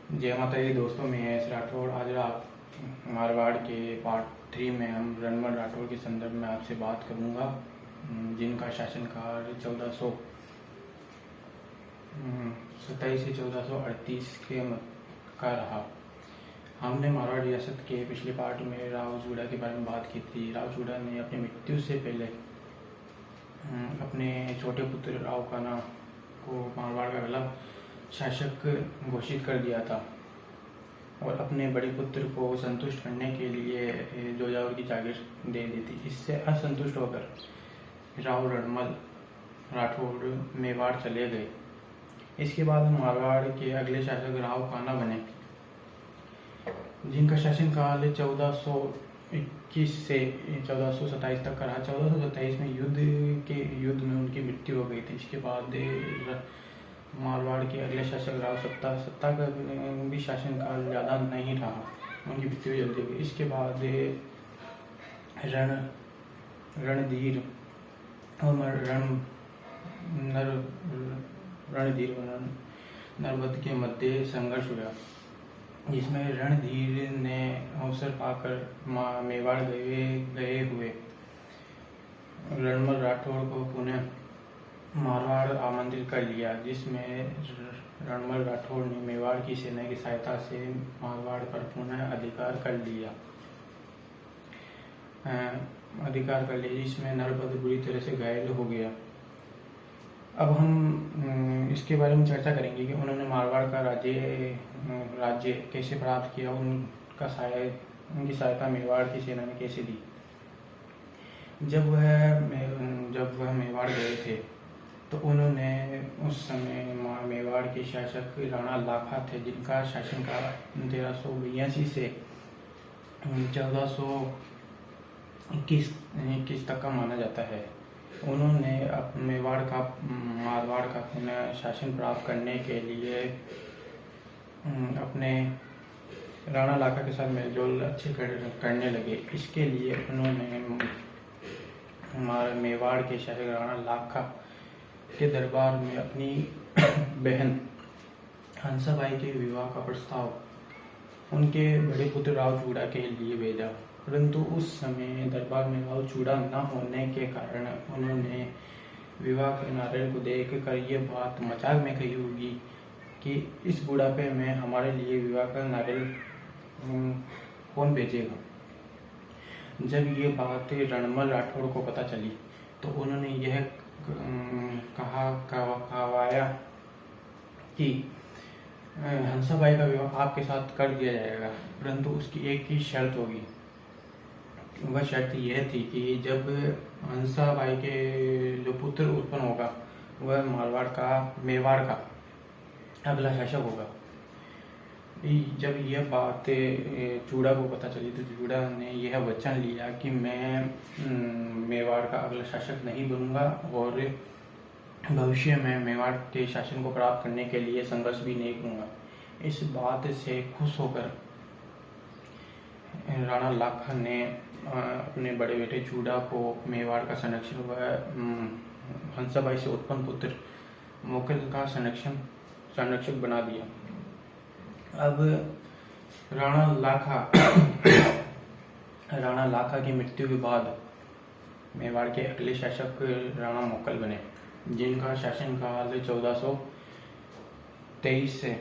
जय माता दी दोस्तों, मैं एस राठौड़। आज आप मारवाड़ के पार्ट 3 में हम रणमल राठौड़ के संदर्भ में आपसे बात करूंगा, जिनका शासनकाल 1427 से 1438 का रहा। हमने मारवाड़ रियासत के पिछले पार्ट में राव चूड़ा के बारे में बात की थी। राव चूड़ा ने अपनी मृत्यु से पहले अपने छोटे पुत्र राव कान्हा को मारवाड़ का अगला शासक घोषित कर दिया था और अपने बड़े पुत्र को संतुष्ट करने के लिए जोजावर की जागीर दे दी थी। इससे असंतुष्ट होकर राव रणमल राठौड़ मेवाड़ चले गए। इसके बाद मारवाड़ के अगले शासक राव कान्हा बने, जिनका शासनकाल 1421 से 1427 तक का रहा। 1427 में युद्ध में उनकी मृत्यु हो गई थी। इसके बाद मारवाड़ के अगले शासक राव सत्ता का भी शासनकाल ज़्यादा नहीं रहा, उनकी मृत्यु जल्दी हो गई। इसके बाद रणधीर और नरबद के मध्य संघर्ष हुआ, जिसमें रणधीर ने अवसर पाकर मेवाड़ गए हुए रणमल राठौड़ को पुनः मारवाड़ आमंत्रित कर लिया, जिसमें रणमल राठौड़ ने मेवाड़ की सेना की सहायता से मारवाड़ पर पुनः अधिकार कर लिया, जिसमें नरबद बुरी तरह से घायल हो गया। अब हम इसके बारे में चर्चा करेंगे कि उन्होंने मारवाड़ का राज्य कैसे प्राप्त किया, उनकी सहायता मेवाड़ की सेना ने कैसे दी। जब वह मेवाड़ गए थे तो उन्होंने उस समय मेवाड़ के शासक राणा लाखा थे, जिनका शासनकाल 1382 से 1421 तक का माना जाता है। उन्होंने मारवाड़ का पुनः शासन प्राप्त करने के लिए अपने राणा लाखा के साथ मेलजोल अच्छे करने लगे। इसके लिए उन्होंने मेवाड़ के शासक राणा लाखा के दरबार में अपनी बहन हंसाबाई के विवाह का प्रस्ताव उनके बड़े पुत्र राव चूड़ा के लिए भेजा, परंतु उस समय दरबार में राव चूड़ा न होने के कारण उन्होंने विवाह के नारियल को देखकर ये बात मजाक में कही होगी कि इस बुढ़ापे में हमारे लिए विवाह का नारियल कौन भेजेगा। जब ये बात रणमल राठौड़ को पता चली तो उन्होंने यह कहवाया कि हंसाबाई का विवाह आपके साथ कर दिया जाएगा, परंतु उसकी एक ही शर्त होगी। वह शर्त यह थी कि जब हंसाबाई के जो पुत्र उत्पन्न होगा वह मेवाड़ का अगला शासक होगा। जब यह बात चूड़ा को पता चली तो चूड़ा ने यह वचन लिया कि मैं मेवाड़ का अगला शासक नहीं बनूंगा और भविष्य में मेवाड़ के शासन को प्राप्त करने के लिए संघर्ष भी नहीं करूंगा। इस बात से खुश होकर राणा लाखा ने अपने बड़े बेटे चूड़ा को मेवाड़ का संरक्षण व हंसाबाई से उत्पन्न पुत्र मोकल का संरक्षक बना दिया। अब राणा लाखा की मृत्यु के बाद मेवाड़ के अगले शासक राणा मोकल बने, जिनका शासनकाल 1423 से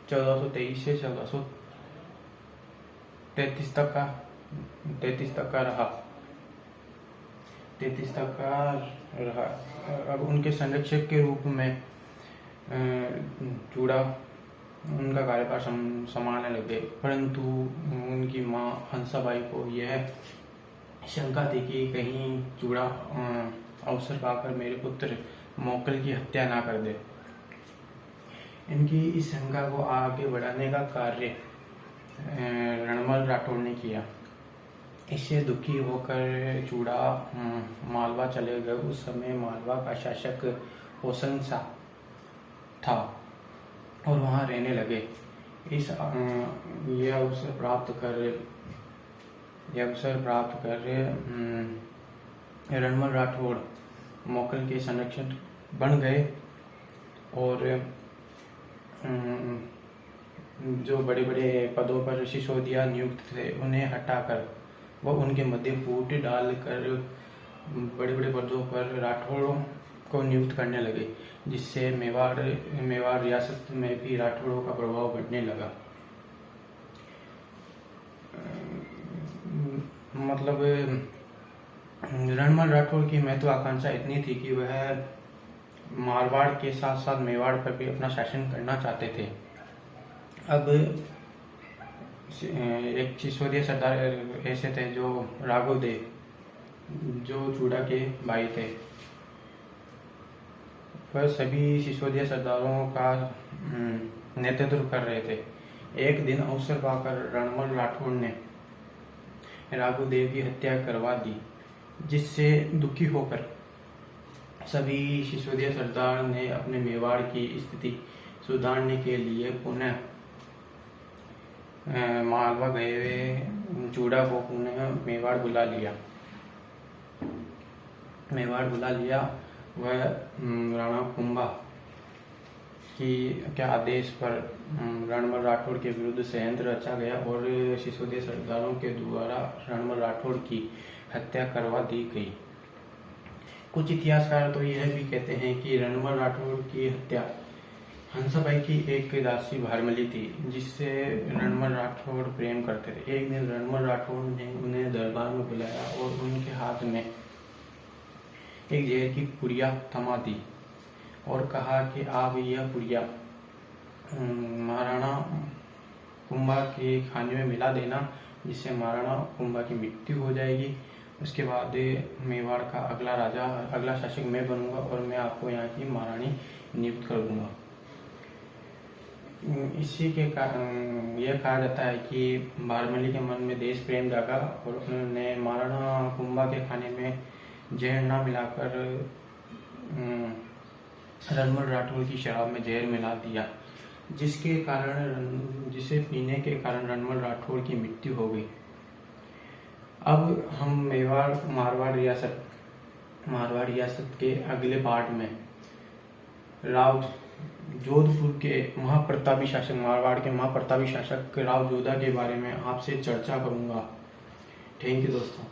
1433 तक का रहा। अब उनके संरक्षक के रूप में चूड़ा उनका कार्यभार संभालने लगे, परंतु उनकी मां हंसाबाई को यह शंका थी कि कहीं चूड़ा अवसर पाकर मेरे पुत्र मोकल की हत्या ना कर दे। इनकी इस शंका को आगे बढ़ाने का कार्य रणमल राठौड़ ने किया। इससे दुखी होकर चूड़ा मालवा चले गए। उस समय मालवा का शासक होसन शाह था और वहां रहने लगे। यह अवसर प्राप्त कर रणमल राठौड़ मोकल के संरक्षक बन गए और जो बड़े बड़े पदों पर सिसोदिया नियुक्त थे उन्हें हटाकर वह उनके मध्य फूट डालकर बड़े बड़े पदों पर राठौड़ों को नियुक्त करने लगे, जिससे मेवाड़ रियासत में भी राठौड़ों का प्रभाव बढ़ने लगा। मतलब रणमल राठौड़ की महत्वाकांक्षा इतनी थी कि वह मारवाड़ के साथ साथ मेवाड़ पर भी अपना शासन करना चाहते थे। अब एक सिसोदिया सरदार ऐसे थे जो राघव देव, जो चूड़ा के भाई थे, वह सभी सिसोदिया सरदारों का नेतृत्व कर रहे थे। एक दिन अवसर पाकर रणमल राठौड़ ने राघव देव की हत्या करवा दी, जिससे दुखी होकर सभी सिसोदिया सरदार ने अपने मेवाड़ की स्थिति सुधारने के लिए पुनः मालवा गए हुए चूड़ा को पुनः मेवाड़ बुला लिया। वह राणा कुंभा के आदेश पर रणमल राठौड़ के विरुद्ध षड्यंत्र रचा गया और सिसोदिया सरदारों के द्वारा रणमल राठौड़ की हत्या करवा दी गई। कुछ इतिहासकार तो यह भी कहते हैं कि रणमल राठौड़ की हत्या हंसाबाई की एक दासी भारमली थी, जिससे रणमल राठौड़ प्रेम करते थे। एक दिन रणमल राठौड़ ने उन्हें दरबार में बुलाया और उनके हाथ में एक जहर की पुड़िया थमा दी और कहा कि आप यह पुड़िया महाराणा कुंभा के खाने में मिला देना, जिससे महाराणा कुंभा की मृत्यु हो जाएगी। उसके बाद मेवाड़ का अगला शासक मैं बनूंगा और मैं आपको यहाँ की महारानी नियुक्त कर दूंगा। इसी के कारण यह कहा जाता है कि भारमली के मन में देश प्रेम जागा और उन्होंने महाराणा कुंभा के खाने में जहर ना मिलाकर रणमल राठौड़ की शराब में जहर मिला दिया, जिसे पीने के कारण रणमल राठौड़ की मृत्यु हो गई। अब हम मारवाड़ रियासत के अगले पार्ट में जोधपुर के महाप्रतापी शासक, मारवाड़ के महाप्रतापी शासक राव जोधा के बारे में आपसे चर्चा करूंगा। थैंक यू दोस्तों।